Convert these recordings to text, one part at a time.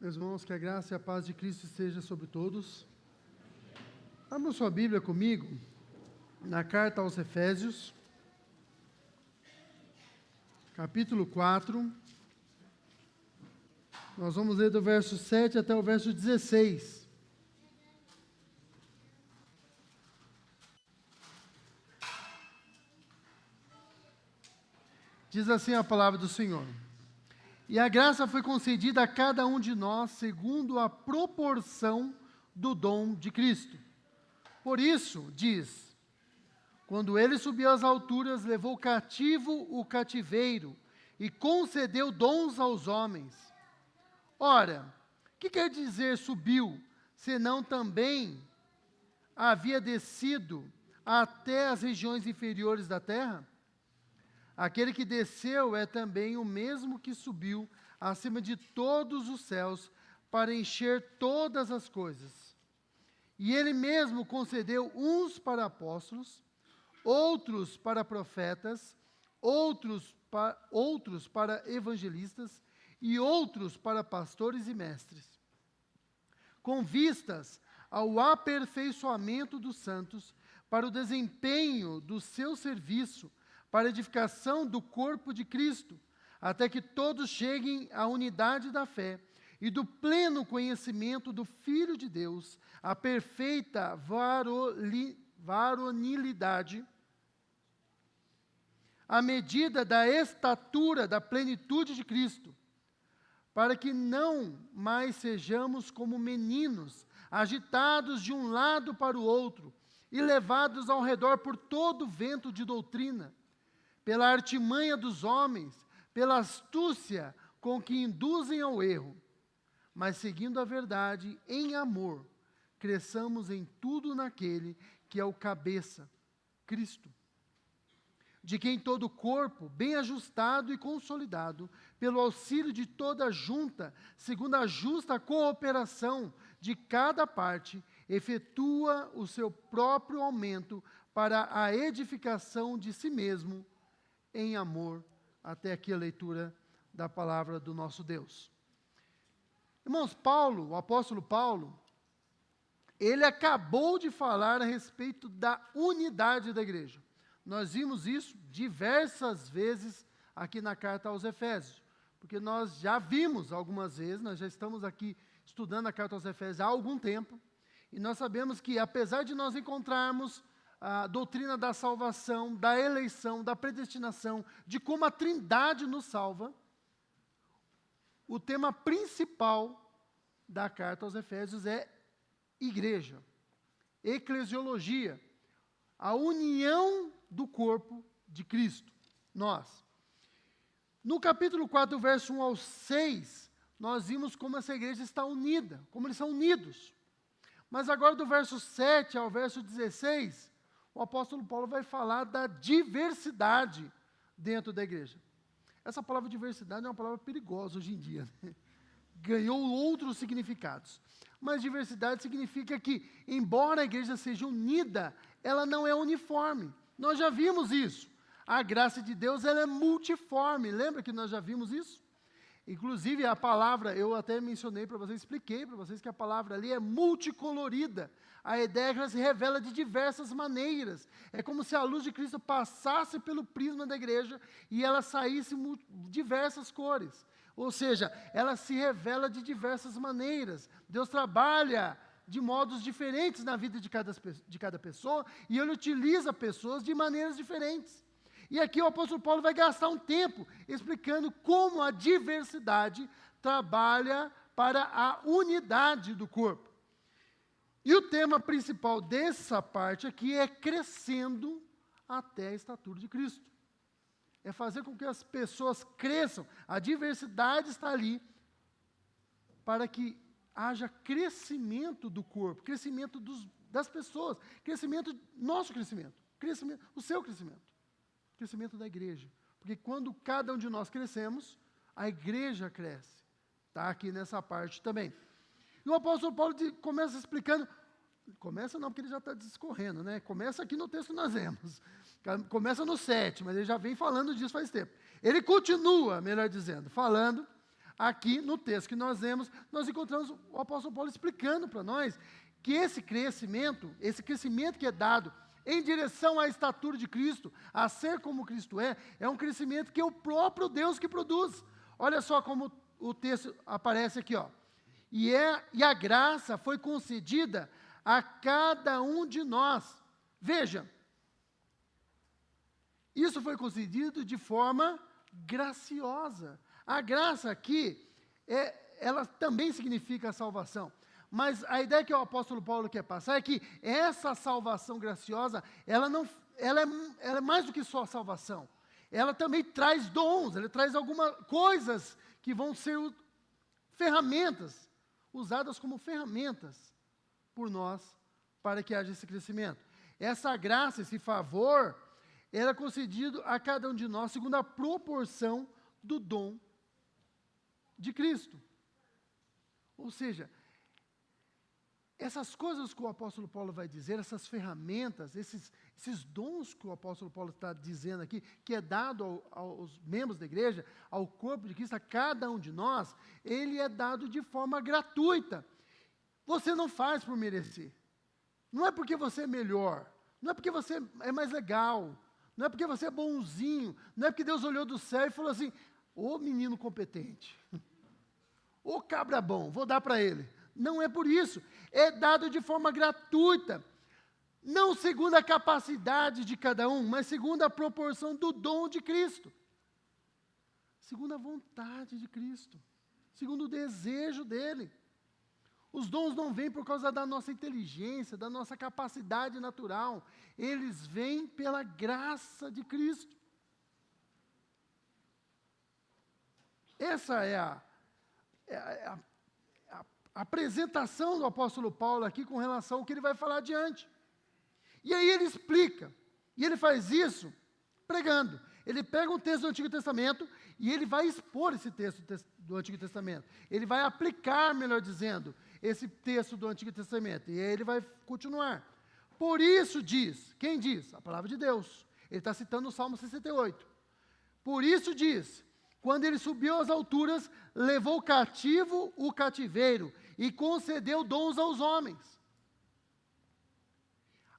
Meus irmãos, que a graça e a paz de Cristo esteja sobre todos. Abra sua Bíblia comigo, na carta aos Efésios, capítulo 4. Nós vamos ler do verso 7 até o verso 16. Diz assim a palavra do Senhor: E a graça foi concedida a cada um de nós segundo a proporção do dom de Cristo. Por isso, diz, quando ele subiu às alturas, levou cativo o cativeiro e concedeu dons aos homens. Ora, que quer dizer subiu, senão também havia descido até as regiões inferiores da terra? Aquele que desceu é também o mesmo que subiu acima de todos os céus para encher todas as coisas. E ele mesmo concedeu uns para apóstolos, outros para profetas, outros para evangelistas e outros para pastores e mestres, com vistas ao aperfeiçoamento dos santos, para o desempenho do seu serviço, para a edificação do corpo de Cristo, até que todos cheguem à unidade da fé e do pleno conhecimento do Filho de Deus, à perfeita varonilidade, à medida da estatura da plenitude de Cristo, para que não mais sejamos como meninos, agitados de um lado para o outro e levados ao redor por todo vento de doutrina, pela artimanha dos homens, pela astúcia com que induzem ao erro, mas seguindo a verdade em amor, cresçamos em tudo naquele que é o cabeça, Cristo, de quem todo o corpo, bem ajustado e consolidado, pelo auxílio de toda a junta, segundo a justa cooperação de cada parte, efetua o seu próprio aumento para a edificação de si mesmo, em amor. Até aqui a leitura da palavra do nosso Deus. Irmãos, Paulo, o apóstolo Paulo, ele acabou de falar a respeito da unidade da igreja. Nós vimos isso diversas vezes aqui na carta aos Efésios, porque nós já vimos algumas vezes, nós já estamos aqui estudando a carta aos Efésios há algum tempo, e nós sabemos que apesar de nós encontrarmos a doutrina da salvação, da eleição, da predestinação, de como a Trindade nos salva, o tema principal da carta aos Efésios é igreja, eclesiologia, a união do corpo de Cristo, nós. No capítulo 4, verso 1 ao 6, nós vimos como essa igreja está unida, como eles são unidos. Mas agora do verso 7 ao verso 16, o apóstolo Paulo vai falar da diversidade dentro da igreja. Essa palavra diversidade é uma palavra perigosa hoje em dia, né? Ganhou outros significados. Mas diversidade significa que, embora a igreja seja unida, ela não é uniforme. Nós já vimos isso. A graça de Deus, ela é multiforme. Lembra que nós já vimos isso? Inclusive, a palavra, eu até mencionei para vocês, expliquei para vocês que a palavra ali é multicolorida. A ideia é que ela se revela de diversas maneiras. É como se a luz de Cristo passasse pelo prisma da igreja e ela saísse diversas cores. Ou seja, ela se revela de diversas maneiras. Deus trabalha de modos diferentes na vida de cada pessoa e Ele utiliza pessoas de maneiras diferentes. E aqui o apóstolo Paulo vai gastar um tempo explicando como a diversidade trabalha para a unidade do corpo. E o tema principal dessa parte aqui é crescendo até a estatura de Cristo. É fazer com que as pessoas cresçam. A diversidade está ali para que haja crescimento do corpo, crescimento das pessoas, nosso crescimento, o seu crescimento da igreja. Porque quando cada um de nós crescemos, a igreja cresce. Está aqui nessa parte também. E o apóstolo Paulo começa explicando, começa não, porque ele já está discorrendo, né? Começa aqui no texto que nós vemos. Começa no 7, mas ele já vem falando disso faz tempo. Ele continua, melhor dizendo, falando Aqui, no texto que nós lemos, nós encontramos o apóstolo Paulo explicando para nós que esse crescimento que é dado em direção à estatura de Cristo, a ser como Cristo é um crescimento que é o próprio Deus que produz. Olha só como o texto aparece aqui, ó. E a graça foi concedida a cada um de nós. Veja, isso foi concedido de forma graciosa. A graça aqui, ela também significa a salvação. Mas a ideia que o apóstolo Paulo quer passar é que essa salvação graciosa, ela é mais do que só salvação. Ela também traz dons, ela traz algumas coisas que vão ser ferramentas, usadas como ferramentas por nós, para que haja esse crescimento. Essa graça, esse favor, era concedido a cada um de nós segundo a proporção do dom de Cristo. Ou seja, essas coisas que o apóstolo Paulo vai dizer, essas ferramentas, esses dons que o apóstolo Paulo está dizendo aqui, que é dado aos membros da igreja, ao corpo de Cristo, a cada um de nós, ele é dado de forma gratuita. Você não faz por merecer. Não é porque você é melhor, não é porque você é mais legal, não é porque você é bonzinho, não é porque Deus olhou do céu e falou assim, ô menino competente, ô cabra bom, vou dar para ele. Não é por isso, é dado de forma gratuita, não segundo a capacidade de cada um, mas segundo a proporção do dom de Cristo, segundo a vontade de Cristo, segundo o desejo dele. Os dons não vêm por causa da nossa inteligência, da nossa capacidade natural, eles vêm pela graça de Cristo. Essa é a apresentação do apóstolo Paulo aqui com relação ao que ele vai falar adiante. E aí ele explica, e ele faz isso pregando. Ele pega um texto do Antigo Testamento e ele vai expor esse texto do Antigo Testamento. Ele vai aplicar, melhor dizendo, esse texto do Antigo Testamento. E aí ele vai continuar. Por isso diz, quem diz? A palavra de Deus. Ele está citando o Salmo 68. Por isso diz, quando ele subiu às alturas, levou cativo o cativeiro e concedeu dons aos homens.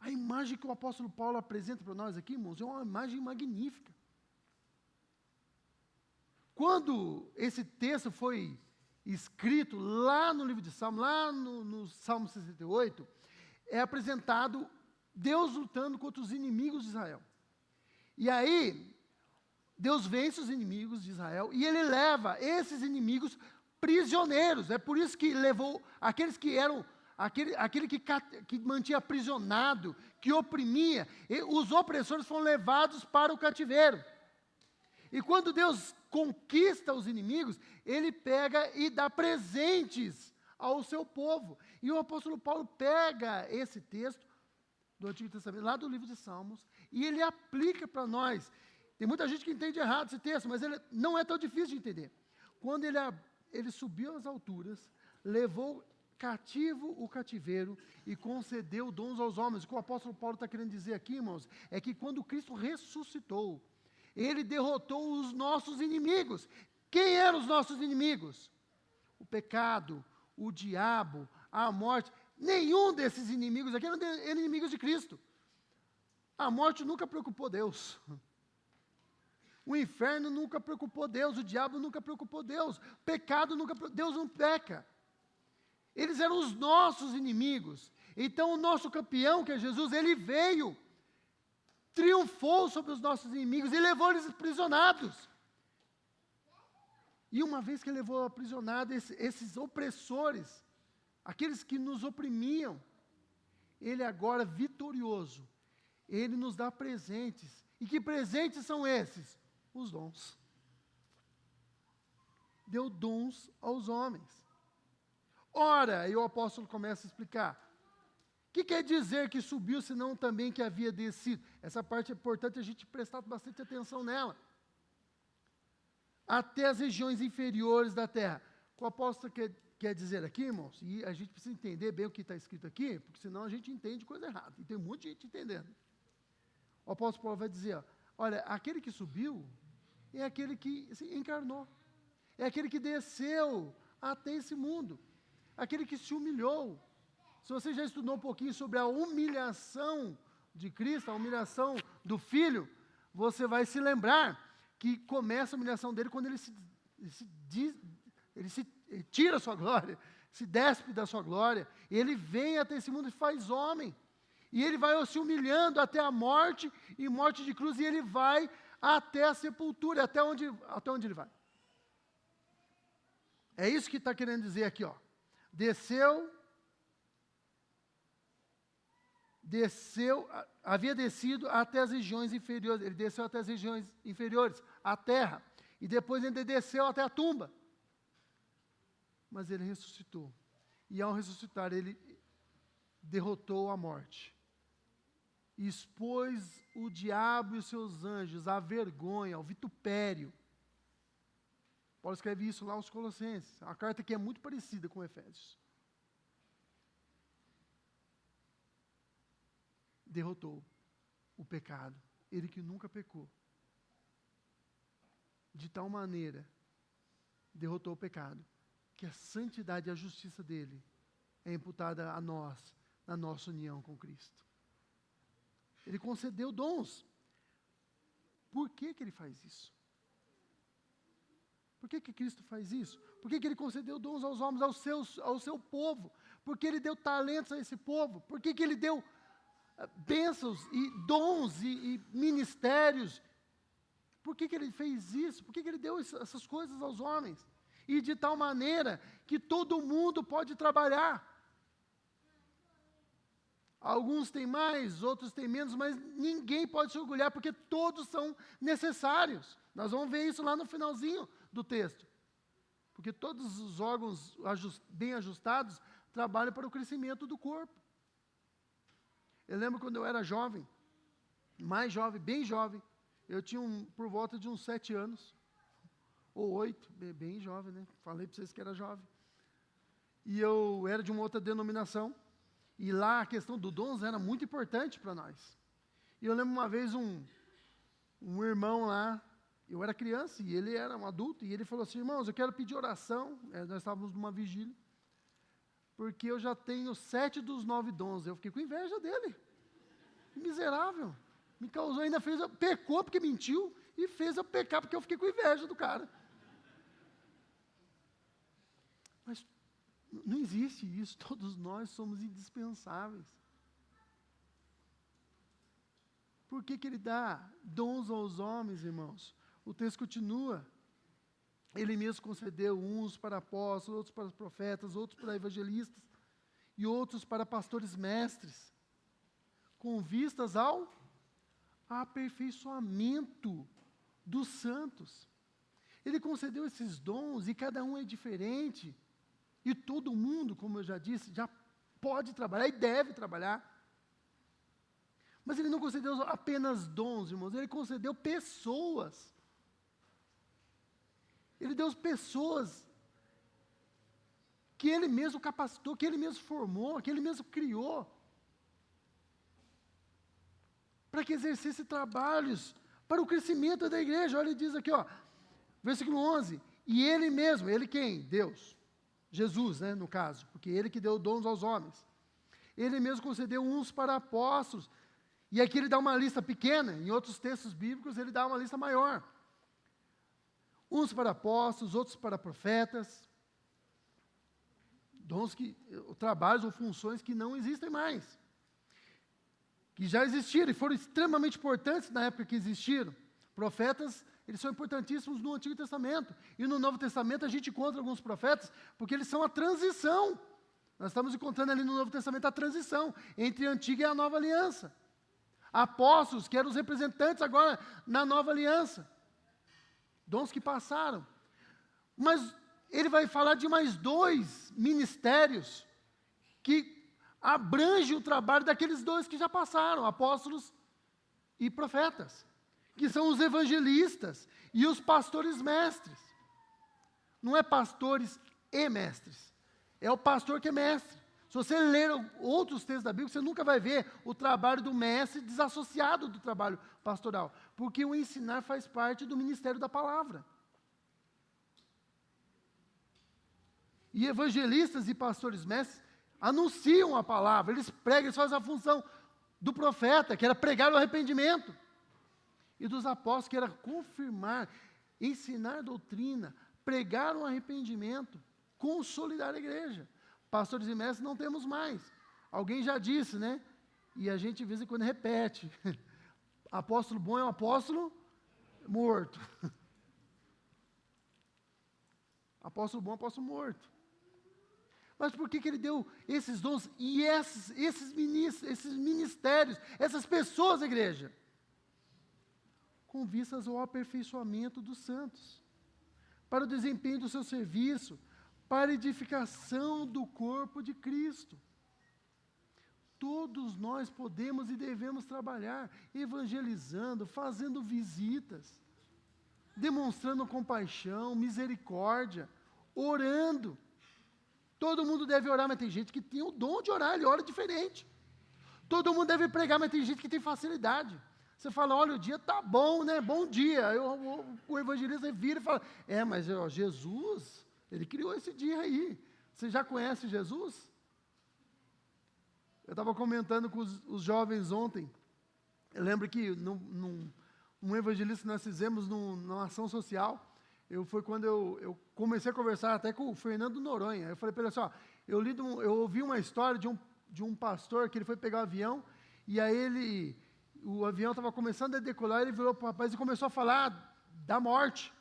A imagem que o apóstolo Paulo apresenta para nós aqui, irmãos, é uma imagem magnífica. Quando esse texto foi escrito lá no livro de Salmo, lá no Salmo 68, é apresentado Deus lutando contra os inimigos de Israel. E aí, Deus vence os inimigos de Israel e ele leva esses inimigos prisioneiros. É por isso que levou aqueles que eram, aquele que mantinha aprisionado, que oprimia, os opressores foram levados para o cativeiro. E quando Deus conquista os inimigos, ele pega e dá presentes ao seu povo. E o apóstolo Paulo pega esse texto do Antigo Testamento, lá do livro de Salmos, e ele aplica para nós. Tem muita gente que entende errado esse texto, mas ele não é tão difícil de entender. Quando ele subiu às alturas, levou cativo o cativeiro e concedeu dons aos homens. O que o apóstolo Paulo está querendo dizer aqui, irmãos, é que quando Cristo ressuscitou, ele derrotou os nossos inimigos. Quem eram os nossos inimigos? O pecado, o diabo, a morte. Nenhum desses inimigos aqui eram inimigos de Cristo. A morte nunca preocupou Deus. O inferno nunca preocupou Deus, o diabo nunca preocupou Deus, pecado nunca, Deus não peca. Eles eram os nossos inimigos. Então o nosso campeão, que é Jesus, ele veio, triunfou sobre os nossos inimigos e levou eles aprisionados. E uma vez que ele levou aprisionados esses opressores, aqueles que nos oprimiam, ele agora vitorioso, ele nos dá presentes. E que presentes são esses? Os dons. Deu dons aos homens. Ora, e o apóstolo começa a explicar. O que quer dizer que subiu, senão também que havia descido? Essa parte é importante a gente prestar bastante atenção nela. Até as regiões inferiores da terra. O que o apóstolo quer dizer aqui, irmãos, e a gente precisa entender bem o que está escrito aqui, porque senão a gente entende coisa errada. E tem muita gente entendendo. O apóstolo Paulo vai dizer, olha, aquele que subiu é aquele que se encarnou. é aquele que desceu até esse mundo, aquele que se humilhou. Se você já estudou um pouquinho sobre a humilhação de Cristo, a humilhação do Filho, você vai se lembrar que começa a humilhação dele quando ele ele tira a sua glória, se despe da sua glória, ele vem até esse mundo e faz homem, e ele vai se humilhando até a morte, e morte de cruz, e ele vai até a sepultura, até onde ele vai. É isso que está querendo dizer aqui, ó. Havia descido até as regiões inferiores, ele desceu até as regiões inferiores, a terra, e depois ele desceu até a tumba. Mas ele ressuscitou, e ao ressuscitar ele derrotou a morte, e expôs o diabo e os seus anjos à vergonha, ao vitupério. Paulo escreve isso lá aos Colossenses, uma carta que é muito parecida com Efésios. Derrotou o pecado, ele que nunca pecou. De tal maneira, derrotou o pecado, que a santidade e a justiça dele é imputada a nós, na nossa união com Cristo. Ele concedeu dons. Por que ele faz isso? Por que Cristo faz isso? Por que ele concedeu dons aos homens, ao seu povo? Por que ele deu talentos a esse povo? Por que ele deu bênçãos e dons e ministérios? Por que ele fez isso? Por que ele deu essas coisas aos homens? E de tal maneira que todo mundo pode trabalhar. Alguns têm mais, outros têm menos, mas ninguém pode se orgulhar, porque todos são necessários. Nós vamos ver isso lá no finalzinho do texto. Porque todos os órgãos bem ajustados trabalham para o crescimento do corpo. Eu lembro quando eu era jovem, mais jovem, bem jovem, eu tinha por volta de uns 7 anos, ou 8, bem jovem, né? Falei para vocês que era jovem. E eu era de uma outra denominação, e lá a questão do dons era muito importante para nós. E eu lembro uma vez um irmão lá, eu era criança e ele era um adulto, e ele falou assim: irmãos, eu quero pedir oração, nós estávamos numa vigília, porque eu já tenho 7 dos 9 dons. Eu fiquei com inveja dele, miserável, me causou, ainda pecou porque mentiu, e fez eu pecar porque eu fiquei com inveja do cara. Mas não existe isso, todos nós somos indispensáveis. Por que ele dá dons aos homens, irmãos? O texto continua. Ele mesmo concedeu uns para apóstolos, outros para profetas, outros para evangelistas, e outros para pastores mestres, com vistas ao aperfeiçoamento dos santos. Ele concedeu esses dons, e cada um é diferente, e todo mundo, como eu já disse, já pode trabalhar e deve trabalhar. Mas ele não concedeu apenas dons, irmãos, ele concedeu pessoas. Ele deu pessoas que ele mesmo capacitou, que ele mesmo formou, que ele mesmo criou, para que exercesse trabalhos para o crescimento da igreja. Olha, ele diz aqui, ó, versículo 11, e ele mesmo, ele quem? Deus, Jesus, né, no caso, porque ele que deu dons aos homens. Ele mesmo concedeu uns para apóstolos, e aqui ele dá uma lista pequena, em outros textos bíblicos ele dá uma lista maior. Uns para apóstolos, outros para profetas, dons trabalhos ou funções que não existem mais, que já existiram e foram extremamente importantes na época que existiram. Profetas, eles são importantíssimos no Antigo Testamento, e no Novo Testamento a gente encontra alguns profetas, porque eles são a transição. Nós estamos encontrando ali no Novo Testamento a transição entre a Antiga e a Nova Aliança. Apóstolos, que eram os representantes agora na Nova Aliança. Dons que passaram. Mas ele vai falar de mais 2 ministérios que abrangem o trabalho daqueles 2 que já passaram, apóstolos e profetas, que são os evangelistas e os pastores mestres. Não é pastores e mestres, é o pastor que é mestre. Se você ler outros textos da Bíblia, você nunca vai ver o trabalho do mestre desassociado do trabalho pastoral, porque o ensinar faz parte do ministério da palavra. E evangelistas e pastores mestres anunciam a palavra, eles pregam, eles fazem a função do profeta, que era pregar o arrependimento, e dos apóstolos, que era confirmar, ensinar doutrina, pregar o arrependimento, consolidar a igreja. Pastores e mestres não temos mais. Alguém já disse, né? E a gente de vez em quando repete. Apóstolo bom é um apóstolo morto. Apóstolo bom é um apóstolo morto. Mas por que ele deu esses dons e esses ministérios, essas pessoas à igreja? Com vistas ao aperfeiçoamento dos santos, para o desempenho do seu serviço, para a edificação do corpo de Cristo. Todos nós podemos e devemos trabalhar evangelizando, fazendo visitas, demonstrando compaixão, misericórdia, orando. Todo mundo deve orar, mas tem gente que tem o dom de orar, ele ora diferente. Todo mundo deve pregar, mas tem gente que tem facilidade. Você fala, olha, o dia está bom, né? Bom dia. O evangelista vira e fala, mas Jesus, ele criou esse dia aí. Você já conhece Jesus? Eu estava comentando com os jovens ontem. Eu lembro que um evangelista que nós fizemos numa ação social, foi quando eu comecei a conversar até com o Fernando Noronha. Eu falei para ele assim, eu ouvi uma história de um pastor que ele foi pegar o avião, e aí o avião estava começando a decolar, ele virou para o rapaz e começou a falar da morte,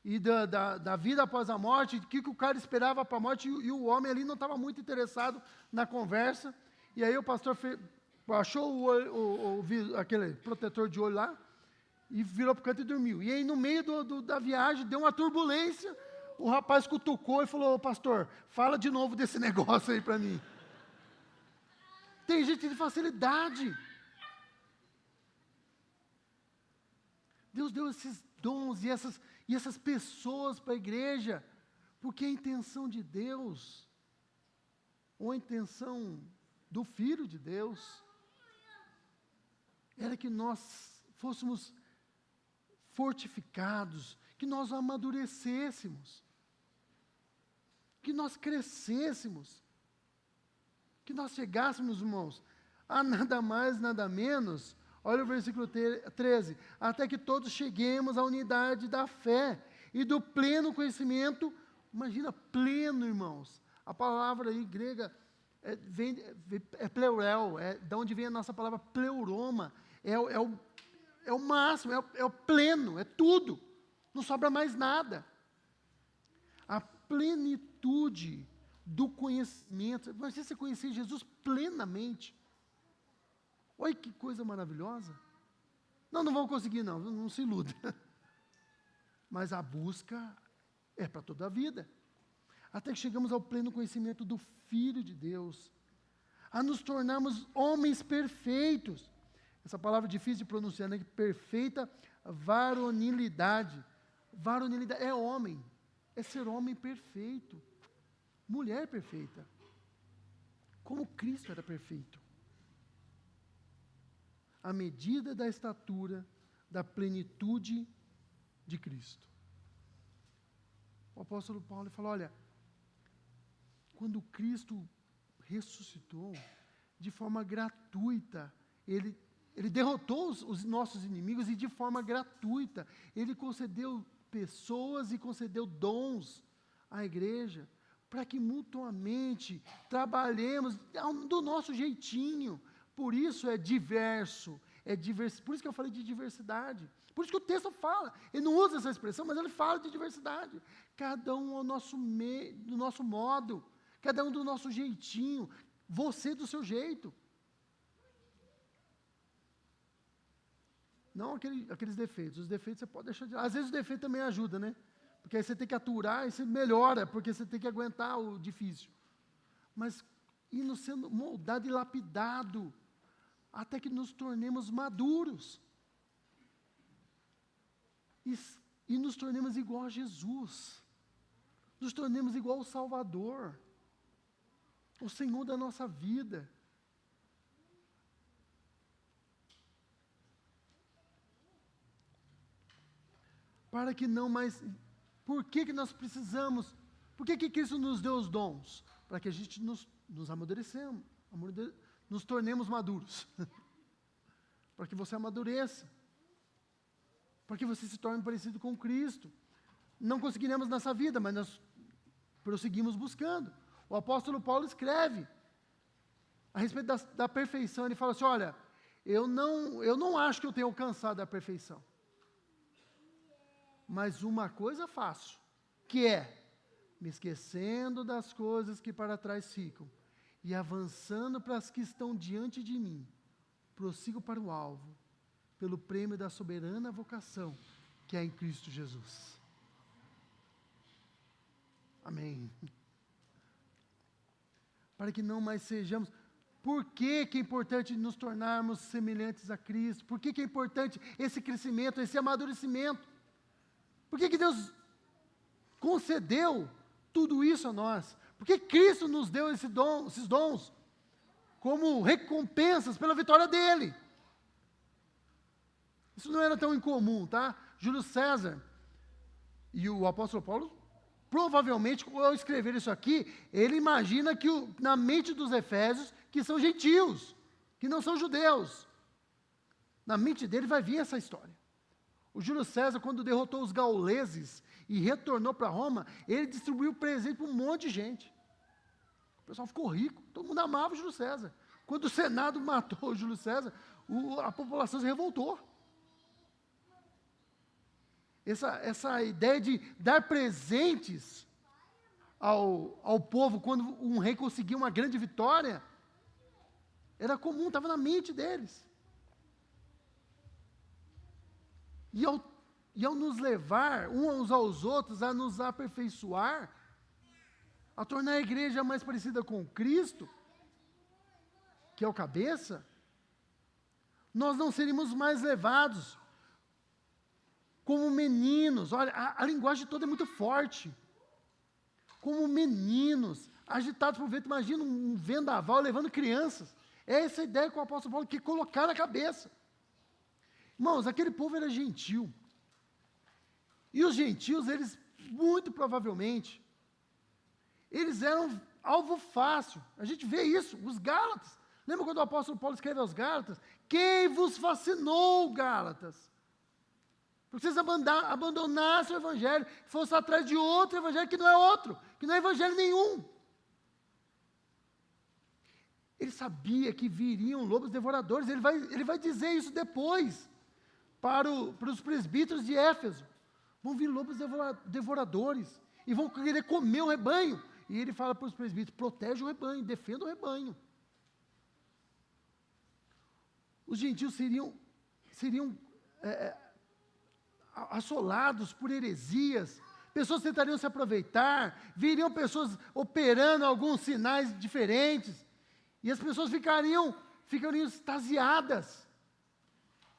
e da vida após a morte, o que o cara esperava para a morte, e o homem ali não estava muito interessado na conversa, e aí o pastor achou aquele protetor de olho lá, e virou para o canto e dormiu. E aí, no meio da viagem, deu uma turbulência, o rapaz cutucou e falou, pastor, fala de novo desse negócio aí para mim. Tem gente de facilidade. Deus deu esses dons e essas pessoas para a igreja, porque a intenção de Deus, ou a intenção do Filho de Deus, era que nós fôssemos fortificados, que nós amadurecêssemos, que nós crescêssemos, que nós chegássemos, irmãos, a nada mais, nada menos, olha o versículo 13, até que todos cheguemos à unidade da fé e do pleno conhecimento, imagina, pleno, irmãos, a palavra aí grega é pleurel, da onde vem a nossa palavra pleuroma, é o máximo, é o pleno, é tudo, não sobra mais nada. A plenitude do conhecimento, imagina você conhecer Jesus plenamente. Olha que coisa maravilhosa. Não vão conseguir não se iluda. Mas a busca é para toda a vida. Até que chegamos ao pleno conhecimento do Filho de Deus, a nos tornarmos homens perfeitos. Essa palavra difícil de pronunciar, né? Perfeita varonilidade. Varonilidade é homem, é ser homem perfeito, mulher perfeita, como Cristo era perfeito. À medida da estatura, da plenitude de Cristo. O apóstolo Paulo falou, olha, quando Cristo ressuscitou, de forma gratuita, Ele derrotou os nossos inimigos e de forma gratuita, Ele concedeu pessoas e concedeu dons à igreja, para que mutuamente trabalhemos do nosso jeitinho. Por isso é diverso, por isso que eu falei de diversidade. Por isso que o texto fala, ele não usa essa expressão, mas ele fala de diversidade. Cada um ao do nosso modo, cada um do nosso jeitinho, você do seu jeito. Não aqueles defeitos. Os defeitos você pode deixar de lado. Às vezes o defeito também ajuda, né? Porque aí você tem que aturar e você melhora, porque você tem que aguentar o difícil. Mas indo sendo moldado e lapidado, até que nos tornemos maduros. E nos tornemos igual a Jesus. Nos tornemos igual ao Salvador, o Senhor da nossa vida. Para que não mais... Por que nós precisamos? Por que Cristo nos deu os dons? Para que a gente nos amadurecemos, nos tornemos maduros. Para que você amadureça. Para que você se torne parecido com Cristo. Não conseguiremos nessa vida, mas nós prosseguimos buscando. O apóstolo Paulo escreve a respeito da perfeição. Ele fala assim, olha, eu não acho que eu tenha alcançado a perfeição. Mas uma coisa faço, que é, me esquecendo das coisas que para trás ficam, e avançando para as que estão diante de mim, prossigo para o alvo, pelo prêmio da soberana vocação, que é em Cristo Jesus. Amém. Para que não mais sejamos... Por que é importante nos tornarmos semelhantes a Cristo? Por que é importante esse crescimento, esse amadurecimento? Por que Deus concedeu tudo isso a nós? Por que Cristo nos deu esses dons como recompensas pela vitória dele? Isso não era tão incomum, tá? Júlio César e o apóstolo Paulo, provavelmente, ao escrever isso aqui, ele imagina que na mente dos efésios, que são gentios, que não são judeus. Na mente dele vai vir essa história. O Júlio César, quando derrotou os gauleses e retornou para Roma, ele distribuiu presente para um monte de gente. O pessoal ficou rico, todo mundo amava o Júlio César. Quando o Senado matou o Júlio César, a população se revoltou. Essa ideia de dar presentes ao povo quando um rei conseguia uma grande vitória, era comum, estava na mente deles. E ao nos levar uns aos outros a nos aperfeiçoar, a tornar a igreja mais parecida com Cristo, que é o cabeça, nós não seríamos mais levados como meninos. Olha, a linguagem toda é muito forte. Como meninos, agitados por vento. Imagina um vendaval levando crianças. É essa ideia que o apóstolo Paulo quer colocar na cabeça. Irmãos, aquele povo era gentil. E os gentios, eles, muito provavelmente, eles eram alvo fácil. A gente vê isso, os Gálatas. Lembra quando o apóstolo Paulo escreve aos Gálatas? Quem vos fascinou, Gálatas? Porque vocês abandonassem o evangelho, fossem atrás de outro evangelho que não é outro, que não é evangelho nenhum. Ele sabia que viriam lobos devoradores, ele vai dizer isso depois, para os presbíteros de Éfeso. Vão vir lobos devoradores, e vão querer comer o rebanho. E ele fala para os presbíteros, protege o rebanho, defenda o rebanho. Os gentios seriam assolados por heresias, pessoas tentariam se aproveitar, viriam pessoas operando alguns sinais diferentes, e as pessoas ficariam extasiadas.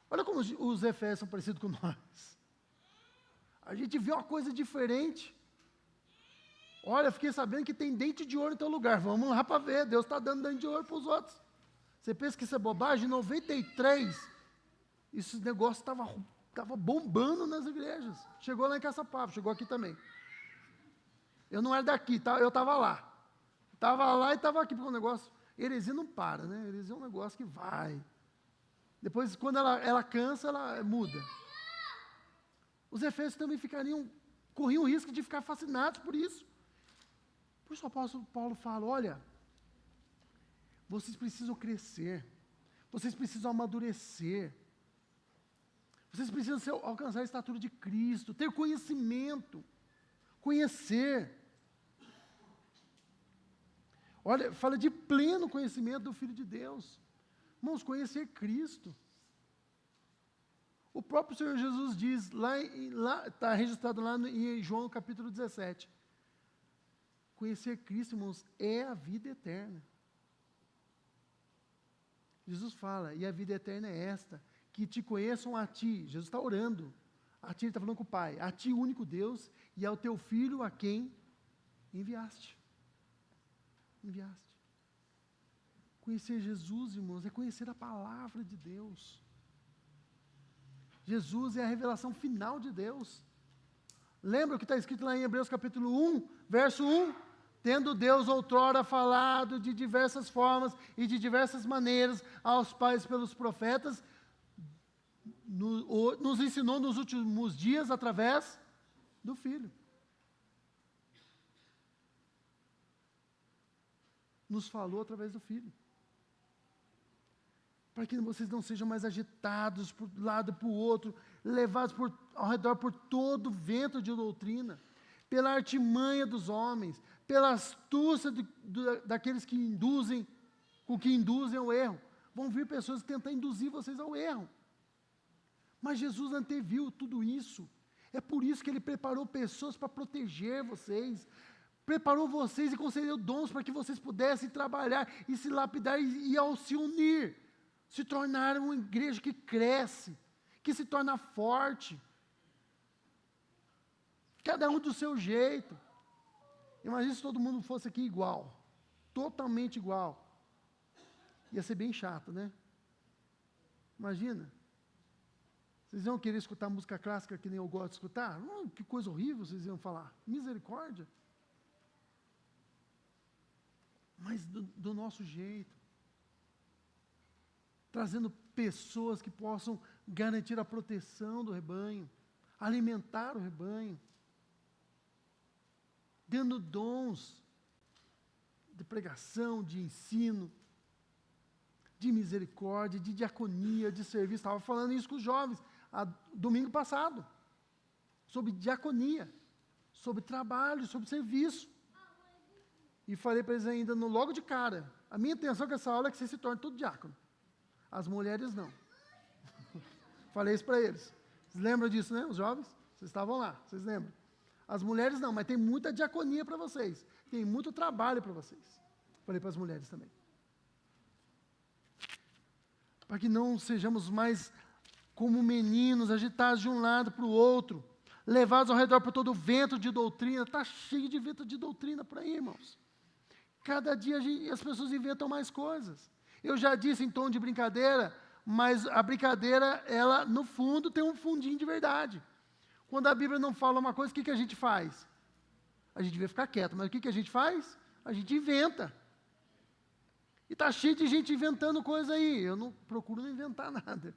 Olha como os efésios são parecidos com nós. A gente vê uma coisa diferente. Olha, fiquei sabendo que tem dente de ouro em teu lugar, vamos lá para ver, Deus está dando dente de ouro para os outros. Você pensa que isso é bobagem? Em 93, esse negócio estava bombando nas igrejas. Chegou lá em Caçapava, chegou aqui também. Eu não era daqui, eu estava lá. Estava lá e estava aqui, porque o negócio... Heresia não para, né? Heresia é um negócio que vai. Depois, quando ela cansa, ela muda. Os efésios também corriam o risco de ficar fascinados por isso. Por isso o apóstolo Paulo fala, olha, vocês precisam crescer, vocês precisam amadurecer, vocês precisam alcançar a estatura de Cristo, ter conhecimento, conhecer. Olha, fala de pleno conhecimento do Filho de Deus. Irmãos, conhecer Cristo. O próprio Senhor Jesus diz, está registrado lá em João capítulo 17. Conhecer Cristo, irmãos, é a vida eterna. Jesus fala, e a vida eterna é esta, que te conheçam a ti. Jesus está orando. A ti, ele está falando com o Pai. A ti, o único Deus, e ao teu Filho, a quem enviaste. Enviaste. Conhecer Jesus, irmãos, é conhecer a palavra de Deus. Jesus é a revelação final de Deus. Lembra o que está escrito lá em Hebreus capítulo 1, verso 1? Tendo Deus outrora falado de diversas formas e de diversas maneiras aos pais pelos profetas, nos ensinou nos últimos dias através do Filho. Nos falou através do Filho. Para que vocês não sejam mais agitados por um lado e para o outro, levados ao redor por todo vento de doutrina, pela artimanha dos homens, pela astúcia daqueles que induzem ao erro. Vão vir pessoas que tentam induzir vocês ao erro. Mas Jesus anteviu tudo isso. É por isso que Ele preparou pessoas para proteger vocês, preparou vocês e concedeu dons para que vocês pudessem trabalhar e se lapidar e ao se unir, se tornar uma igreja que cresce, que se torna forte. Cada um do seu jeito. Imagina se todo mundo fosse aqui igual, totalmente igual. Ia ser bem chato, né? Imagina. Vocês iam querer escutar música clássica que nem eu gosto de escutar? Que coisa horrível vocês iam falar. Misericórdia. Mas do nosso jeito. Trazendo pessoas que possam garantir a proteção do rebanho, alimentar o rebanho, dando dons de pregação, de ensino, de misericórdia, de diaconia, de serviço. Estava falando isso com os jovens domingo passado, sobre diaconia, sobre trabalho, sobre serviço. E falei para eles ainda logo de cara, a minha intenção com essa aula é que vocês se tornem tudo diácono. As mulheres não. Falei isso para eles. Vocês lembram disso, né? Os jovens? Vocês estavam lá, vocês lembram? As mulheres não, mas tem muita diaconia para vocês. Tem muito trabalho para vocês. Falei para as mulheres também. Para que não sejamos mais como meninos, agitados de um lado para o outro, levados ao redor por todo o vento de doutrina. Está cheio de vento de doutrina por aí, irmãos. Cada dia as pessoas inventam mais coisas. Eu já disse em tom de brincadeira, mas a brincadeira, ela, no fundo, tem um fundinho de verdade. Quando a Bíblia não fala uma coisa, o que a gente faz? A gente vai ficar quieto, mas o que a gente faz? A gente inventa. E está cheio de gente inventando coisa aí. Eu não procuro não inventar nada.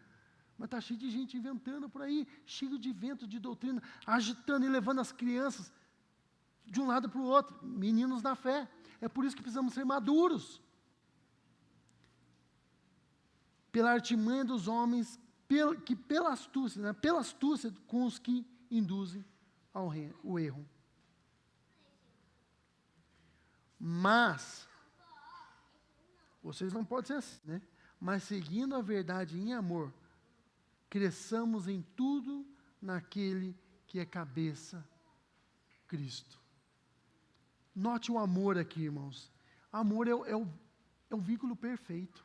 Mas está cheio de gente inventando por aí, cheio de vento de doutrina, agitando e levando as crianças de um lado para o outro, meninos na fé. É por isso que precisamos ser maduros. Pela artimanha dos homens, pela astúcia com os que induzem o erro. Mas, vocês não podem ser assim, né? Mas seguindo a verdade em amor, cresçamos em tudo naquele que é cabeça, Cristo. Note o amor aqui, irmãos. Amor é o vínculo perfeito.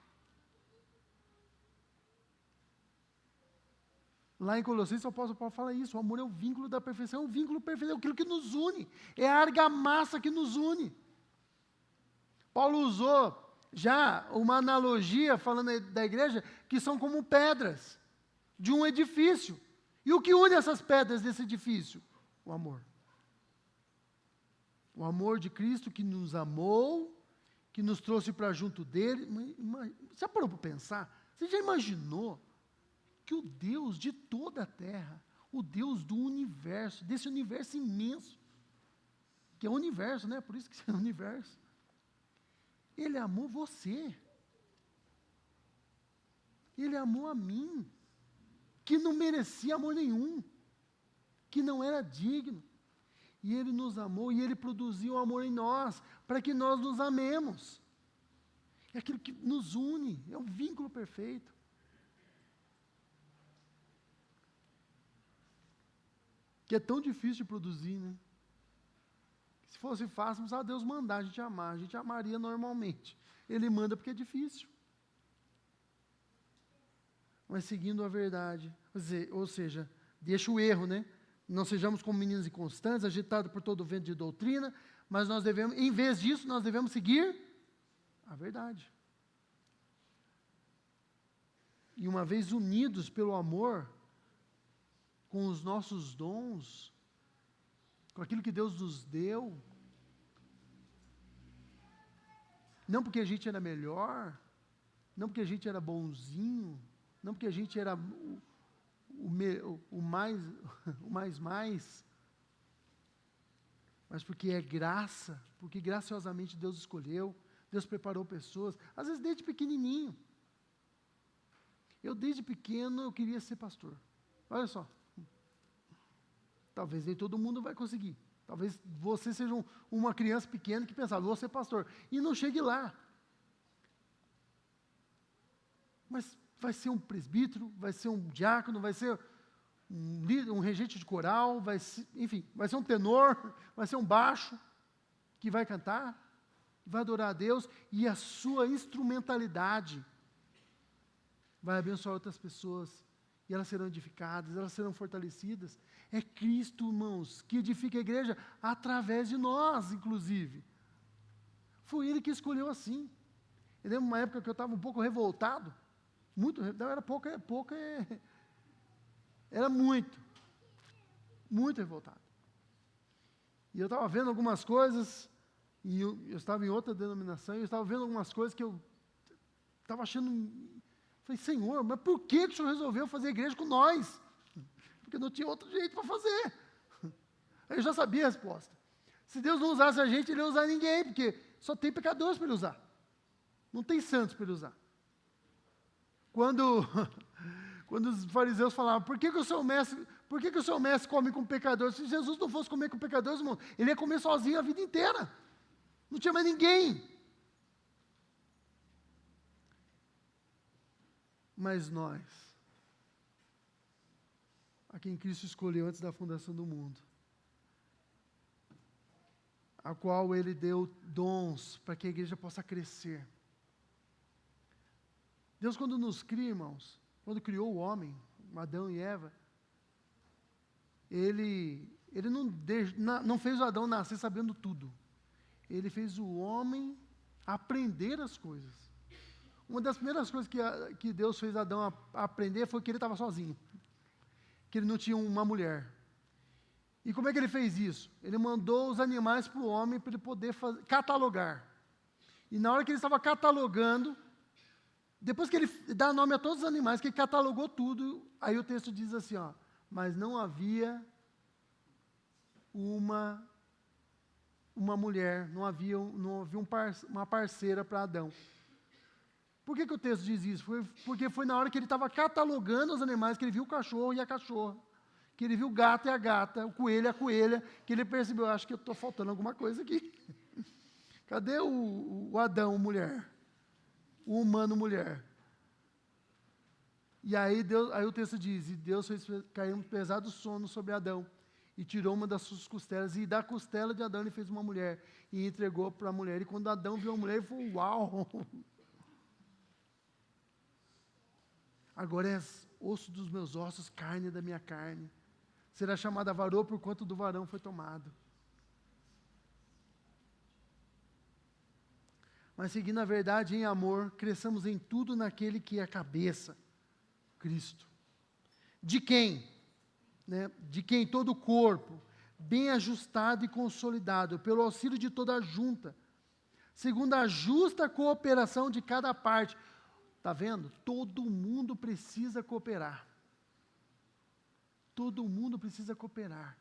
Lá em Colossenses, o apóstolo Paulo fala isso, o amor é o vínculo da perfeição, é o vínculo perfeito, é aquilo que nos une, é a argamassa que nos une. Paulo usou já uma analogia, falando da igreja, que são como pedras de um edifício. E o que une essas pedras desse edifício? O amor. O amor de Cristo que nos amou, que nos trouxe para junto dele. Já parou para pensar? Você já imaginou que o Deus de toda a terra, o Deus do universo, desse universo imenso, que é o universo, né? Por isso que é o universo. Ele amou você. Ele amou a mim, que não merecia amor nenhum, que não era digno. E Ele nos amou e Ele produziu amor em nós, para que nós nos amemos. É aquilo que nos une, é o vínculo perfeito. Que é tão difícil de produzir, né? Se fosse fácil, não precisava Deus mandar a gente amar. A gente amaria normalmente. Ele manda porque é difícil. Mas seguindo a verdade. Ou seja, deixa o erro, né? Não sejamos como meninos inconstantes, agitados por todo o vento de doutrina, mas nós devemos, em vez disso, nós devemos seguir a verdade. E uma vez unidos pelo amor, com os nossos dons, com aquilo que Deus nos deu. Não porque a gente era melhor, não porque a gente era bonzinho, não porque a gente era o mais, mas porque é graça, porque graciosamente Deus escolheu, Deus preparou pessoas, às vezes desde pequenininho. Eu desde pequeno eu queria ser pastor. Olha só. Talvez nem todo mundo vai conseguir. Talvez você seja uma criança pequena que pensava, vou ser pastor. E não chegue lá. Mas vai ser um presbítero, vai ser um diácono, vai ser um regente de coral, enfim, vai ser um tenor, vai ser um baixo, que vai cantar, vai adorar a Deus, e a sua instrumentalidade vai abençoar outras pessoas, e elas serão edificadas, elas serão fortalecidas. É Cristo, irmãos, que edifica a igreja através de nós, inclusive. Foi Ele que escolheu assim. Eu lembro uma época que eu estava um pouco revoltado, não era pouco, era muito revoltado. E eu estava vendo algumas coisas, e eu estava em outra denominação, e eu estava vendo algumas coisas que eu estava achando. Falei, Senhor, mas por que o Senhor resolveu fazer igreja com nós? Porque não tinha outro jeito para fazer. Aí eu já sabia a resposta. Se Deus não usasse a gente, Ele não ia usar ninguém, porque só tem pecadores para Ele usar. Não tem santos para Ele usar. Quando os fariseus falavam, por que o seu mestre come com pecadores? Se Jesus não fosse comer com pecadores, irmão, Ele ia comer sozinho a vida inteira. Não tinha mais ninguém. Mas nós, a quem Cristo escolheu antes da fundação do mundo, a qual Ele deu dons para que a igreja possa crescer. Deus, quando nos cria, irmãos, quando criou o homem, Adão e Eva, Ele não fez o Adão nascer sabendo tudo. Ele fez o homem aprender as coisas. Uma das primeiras coisas que Deus fez Adão aprender foi que ele estava sozinho. Que ele não tinha uma mulher. E como é que ele fez isso? Ele mandou os animais para o homem para ele poder catalogar. E na hora que ele estava catalogando, depois que ele dá nome a todos os animais, que ele catalogou tudo, aí o texto diz assim, ó, mas não havia uma mulher, não havia uma parceira para Adão. Por que o texto diz isso? Porque foi na hora que ele estava catalogando os animais, que ele viu o cachorro e a cachorra, que ele viu o gato e a gata, o coelho e a coelha, que ele percebeu, acho que estou faltando alguma coisa aqui. Cadê o Adão, mulher? O humano, mulher? E aí o texto diz, e Deus fez cair um pesado sono sobre Adão, e tirou uma das suas costelas, e da costela de Adão ele fez uma mulher, e entregou para a mulher. E quando Adão viu a mulher, ele falou, uau! Agora és osso dos meus ossos, carne da minha carne. Será chamada varô por quanto do varão foi tomado. Mas seguindo a verdade em amor, cresçamos em tudo naquele que é a cabeça, Cristo. De quem? De quem todo o corpo, bem ajustado e consolidado, pelo auxílio de toda a junta, segundo a justa cooperação de cada parte. Está vendo? Todo mundo precisa cooperar. Todo mundo precisa cooperar.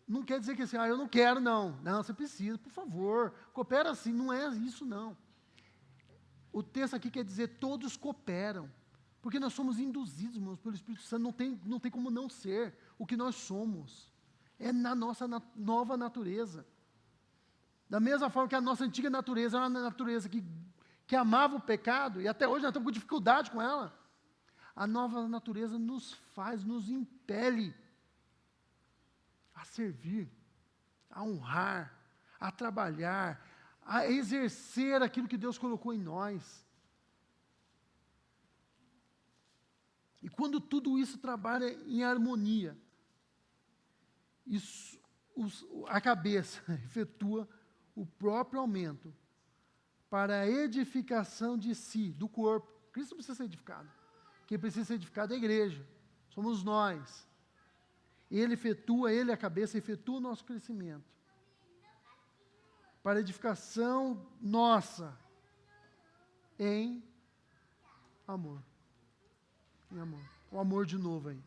Não quer dizer que assim, eu não quero, não. Não, você precisa, por favor. Coopera assim, não é isso, não. O texto aqui quer dizer, todos cooperam. Porque nós somos induzidos, irmãos, pelo Espírito Santo, não tem como não ser o que nós somos. É na nossa nova natureza. Da mesma forma que a nossa antiga natureza era uma natureza que amava o pecado, e até hoje nós estamos com dificuldade com ela. A nova natureza nos impele a servir, a honrar, a trabalhar, a exercer aquilo que Deus colocou em nós. E quando tudo isso trabalha em harmonia, a cabeça efetua o próprio aumento para a edificação de si, do corpo. Cristo não precisa ser edificado. Quem precisa ser edificado é a igreja. Somos nós. Ele efetua, Ele é a cabeça, efetua o nosso crescimento. Para edificação nossa, em amor. Em amor. O amor de novo aí.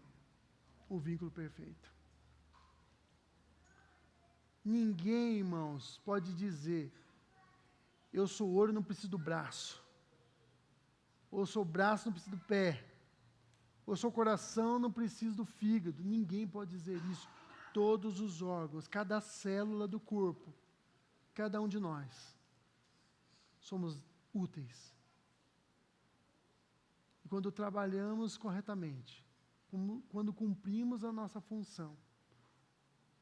O vínculo perfeito. Ninguém, irmãos, pode dizer, eu sou ouro e não preciso do braço. Ou eu sou braço, não preciso do pé. Ou eu sou coração, não preciso do fígado. Ninguém pode dizer isso. Todos os órgãos, cada célula do corpo, cada um de nós, somos úteis. E quando trabalhamos corretamente, quando cumprimos a nossa função,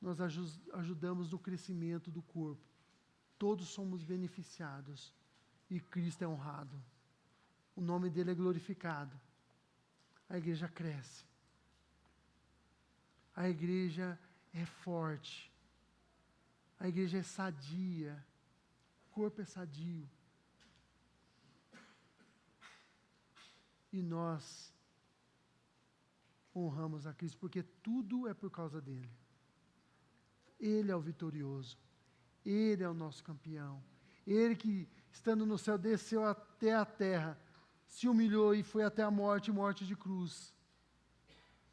nós ajudamos no crescimento do corpo. Todos somos beneficiados e Cristo é honrado. O nome dele é glorificado. A igreja cresce. A igreja é forte. A igreja é sadia. O corpo é sadio. E nós honramos a Cristo, porque tudo é por causa dele. Ele é o vitorioso. Ele é o nosso campeão. Ele que, estando no céu, desceu até a terra, se humilhou e foi até a morte, morte de cruz.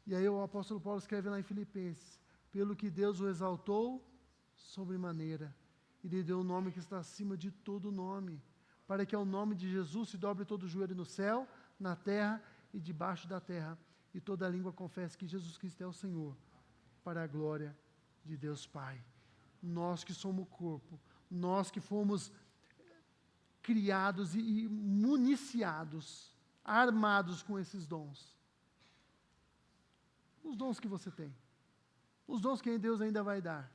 E aí o apóstolo Paulo escreve lá em Filipenses, pelo que Deus o exaltou sobremaneira, e lhe deu o nome que está acima de todo nome, para que ao nome de Jesus se dobre todo o joelho no céu, na terra e debaixo da terra, e toda língua confesse que Jesus Cristo é o Senhor, para a glória de Deus Pai. Nós que somos o corpo, nós que fomos criados e municiados, armados com esses dons. Os dons que você tem. Os dons que Deus ainda vai dar.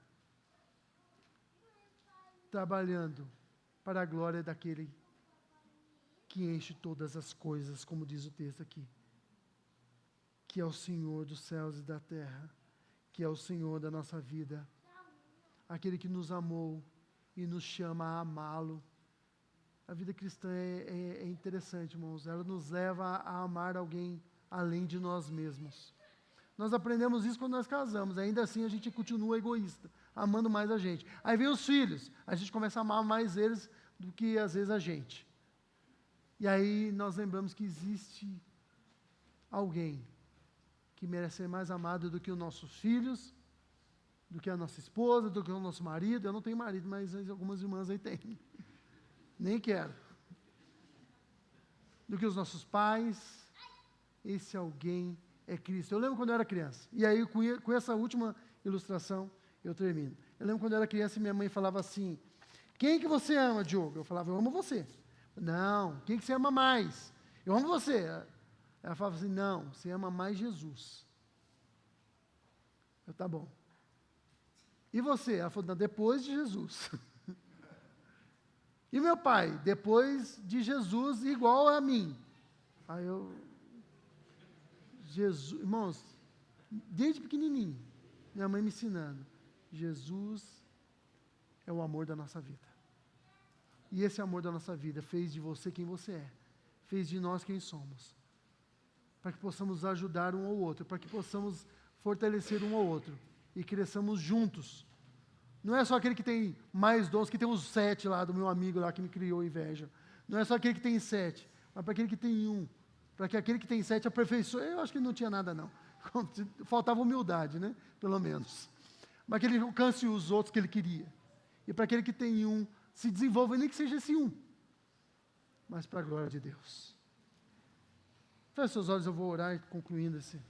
Trabalhando para a glória daquele que enche todas as coisas, como diz o texto aqui. Que é o Senhor dos céus e da terra. Que é o Senhor da nossa vida. Aquele que nos amou e nos chama a amá-lo. A vida cristã é interessante, irmãos. Ela nos leva a amar alguém além de nós mesmos. Nós aprendemos isso quando nós casamos. Ainda assim, a gente continua egoísta, amando mais a gente. Aí vem os filhos. A gente começa a amar mais eles do que, às vezes, a gente. E aí nós lembramos que existe alguém que merece ser mais amado do que os nossos filhos, do que a nossa esposa, do que o nosso marido. Eu não tenho marido, mas algumas irmãs aí têm. Nem quero. Do que os nossos pais. Esse alguém é Cristo. Eu lembro quando eu era criança. E aí, com essa última ilustração, eu termino. Eu lembro quando eu era criança e minha mãe falava assim, quem que você ama, Diogo? Eu falava, eu amo você. Não, quem que você ama mais? Eu amo você. Ela falava assim, não, você ama mais Jesus. Eu, tá bom. E você? Ela falou, não, depois de Jesus. E meu pai? Depois de Jesus, igual a mim. Aí eu... Jesus, irmãos, desde pequenininho, minha mãe me ensinando, Jesus é o amor da nossa vida. E esse amor da nossa vida fez de você quem você é, fez de nós quem somos, para que possamos ajudar um ao outro, para que possamos fortalecer um ao outro e cresçamos juntos. Não é só aquele que tem mais dons, que tem os 7 lá do meu amigo lá que me criou inveja. Não é só aquele que tem 7, mas para aquele que tem 1. Para que aquele que tem 7 aperfeiçoe. Eu acho que não tinha nada, não. Faltava humildade, né? Pelo menos. Mas que ele alcance os outros que ele queria. E para aquele que tem 1, se desenvolva, nem que seja esse 1. Mas para a glória de Deus. Feche seus olhos, eu vou orar concluindo esse